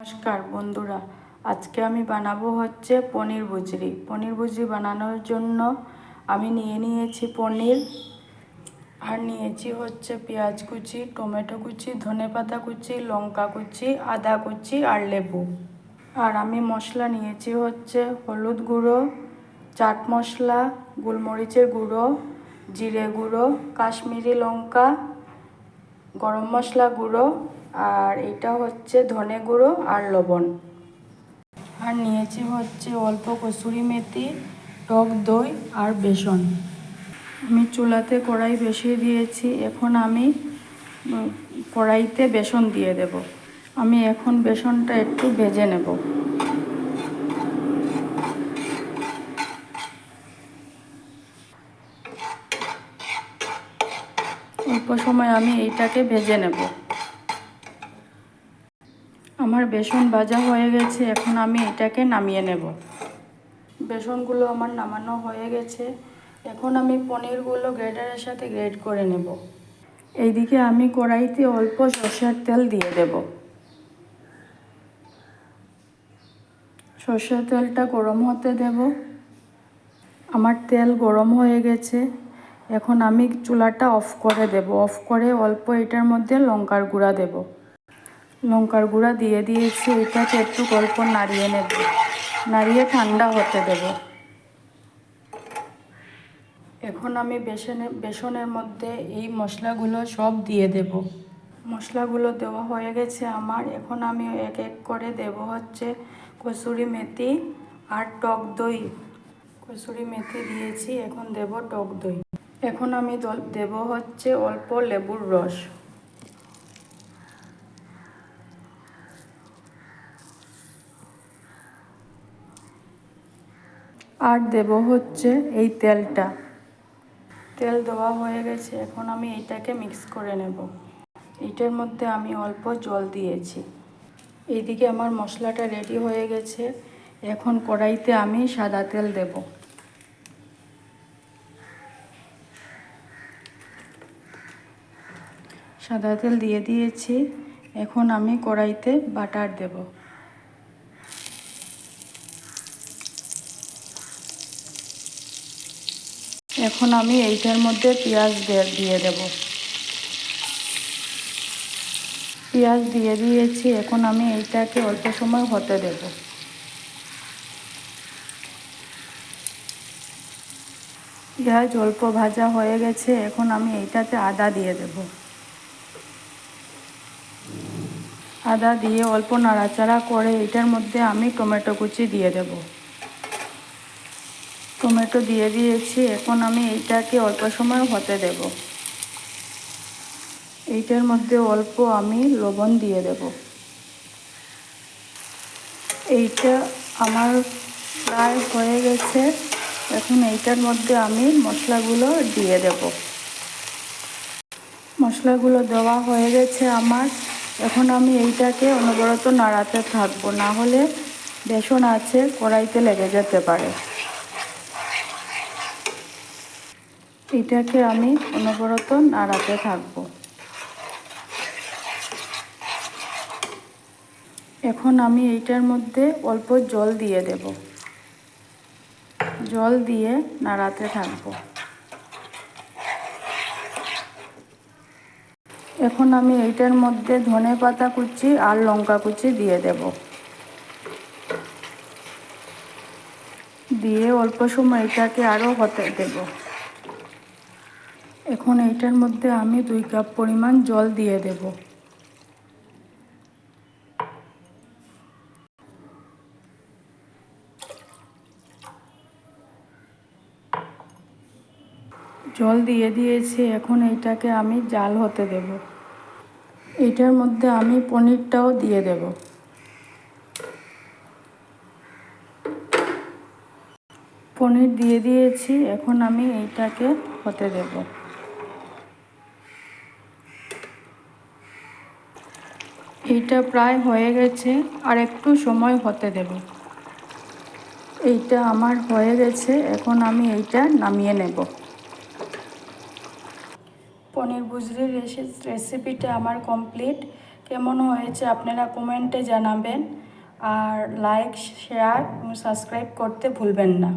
নমস্কার বন্ধুরা, আজকে আমি বানাবো হচ্ছে পনির ভুজি। পনির ভুজি বানানোর জন্য আমি নিয়েছি পনির, আর নিয়েছি হচ্ছে পেঁয়াজ কুচি, টমেটো কুচি, ধনেপাতা কুচি, লঙ্কা কুচি, আদা কুচি আর লেবু। আর আমি মশলা নিয়েছি হচ্ছে হলুদ গুঁড়ো, চাট মশলা, গোলমরিচের গুঁড়ো, জিরে গুঁড়ো, কাশ্মীরি লঙ্কা, গরম মশলা গুঁড়ো, আর এটা হচ্ছে ধনে গুঁড়ো আর লবণ। আর নিয়েছি হচ্ছে অল্প কসুরি মেথি, টক দই আর বেসন। আমি চুলাতে কড়াই বসিয়ে দিয়েছি। এখন আমি কড়াইতে বেসন দিয়ে দেব। আমি এখন বেসনটা একটু ভেজে নেব। অল্প সময় আমি এইটাকে ভেজে নেব। আমার বেসন ভাজা হয়ে গেছে, এখন আমি এটাকে নামিয়ে নেব। বেসনগুলো আমার নামানো হয়ে গেছে। এখন আমি পনিরগুলো গ্রেটারের সাথে গ্রেট করে নেব। এইদিকে আমি কড়াইতে অল্প সরষের তেল দিয়ে দেব। সরষের তেলটা গরম হতে দেব। আমার তেল গরম হয়ে গেছে। এখন আমি চুলাটা অফ করে দেব। অফ করে অল্প এটার মধ্যে লঙ্কার গুঁড়া দেব। লঙ্কার গুঁড়া দিয়ে দিয়েছি। এটাকে একটু অল্প নাড়িয়ে নেব, নাড়িয়ে ঠান্ডা হতে দেব। এখন আমি বেসনের মধ্যে এই মশলাগুলো সব দিয়ে দেব। মশলাগুলো দেওয়া হয়ে গেছে আমার। এখন আমি এক এক করে দেব হচ্ছে কসুরি মেথি আর টক দই। কসুরি মেথি দিয়েছি, এখন দেব টক দই। এখন আমি দেব হচ্ছে অল্প লেবুর রস। আর দেব হচ্ছে এই তেলটা। তেল দেওয়া হয়ে গেছে। এখন আমি এইটাকে মিক্স করে নেব। এইটার মধ্যে আমি অল্প জল দিয়েছি। এইদিকে আমার মশলাটা রেডি হয়ে গেছে। এখন কড়াইতে আমি সাদা তেল দেব। সাদা তেল দিয়ে দিয়েছি। এখন আমি কড়াইতে বাটার দেব। এখন আমি এইটার মধ্যে পেঁয়াজ দিয়ে দেব। পেঁয়াজ দিয়ে দিয়েছি। এখন আমি এইটাকে অল্প সময় হতে দেব। পেঁয়াজ অল্প ভাজা হয়ে গেছে। এখন আমি এইটাতে আদা দিয়ে দেব। আদা দিয়ে অল্প নাড়াচাড়া করে এটার মধ্যে আমি টমেটো কুচি দিয়ে দেব। টমেটো দিয়ে দিয়েছি। এখন আমি এইটাকে অল্প সময় হতে দেব। এইটার মধ্যে অল্প আমি লবণ দিয়ে দেব। এইটা আমার প্রায় হয়ে গেছে। এখন এইটার মধ্যে আমি মশলাগুলো দিয়ে দেব। মশলাগুলো দেওয়া হয়ে গেছে আমার। এখন আমি এইটাকে অনবরত নাড়াতে থাকবো, না হলে বেসন আছে কড়াইতে লেগে যেতে পারে। এটাকে আমি অনবরত নাড়াতে থাকবো। এখন আমি এইটার মধ্যে অল্প জল দিয়ে দেব। জল দিয়ে নাড়াতে থাকবো। এখন আমি এইটার মধ্যে ধনেপাতা কুচি আর লঙ্কা কুচি দিয়ে দেব। দিয়ে অল্প সময় এটাকে আরও হতে দেব। এখন এইটার মধ্যে আমি 2 কাপ পরিমাণ জল দিয়ে দেব। জল দিয়ে দিয়েছি। এখন এইটাকে আমি জাল হতে দেব। এইটার মধ্যে আমি পনিরটাও দিয়ে দেব। পনির দিয়ে দিয়েছি। এখন আমি এইটাকে হতে দেব। এইটা প্রায় হয়ে গেছে, আর একটু সময় হতে দেব। এইটা আমার হয়ে গেছে। এখন আমি এইটা নামিয়ে নেব। পনির ভুজির রেসিপিটা আমার কমপ্লিট। কেমন হয়েছে আপনারা কমেন্টে জানাবেন, আর লাইক, শেয়ার এবং সাবস্ক্রাইব করতে ভুলবেন না।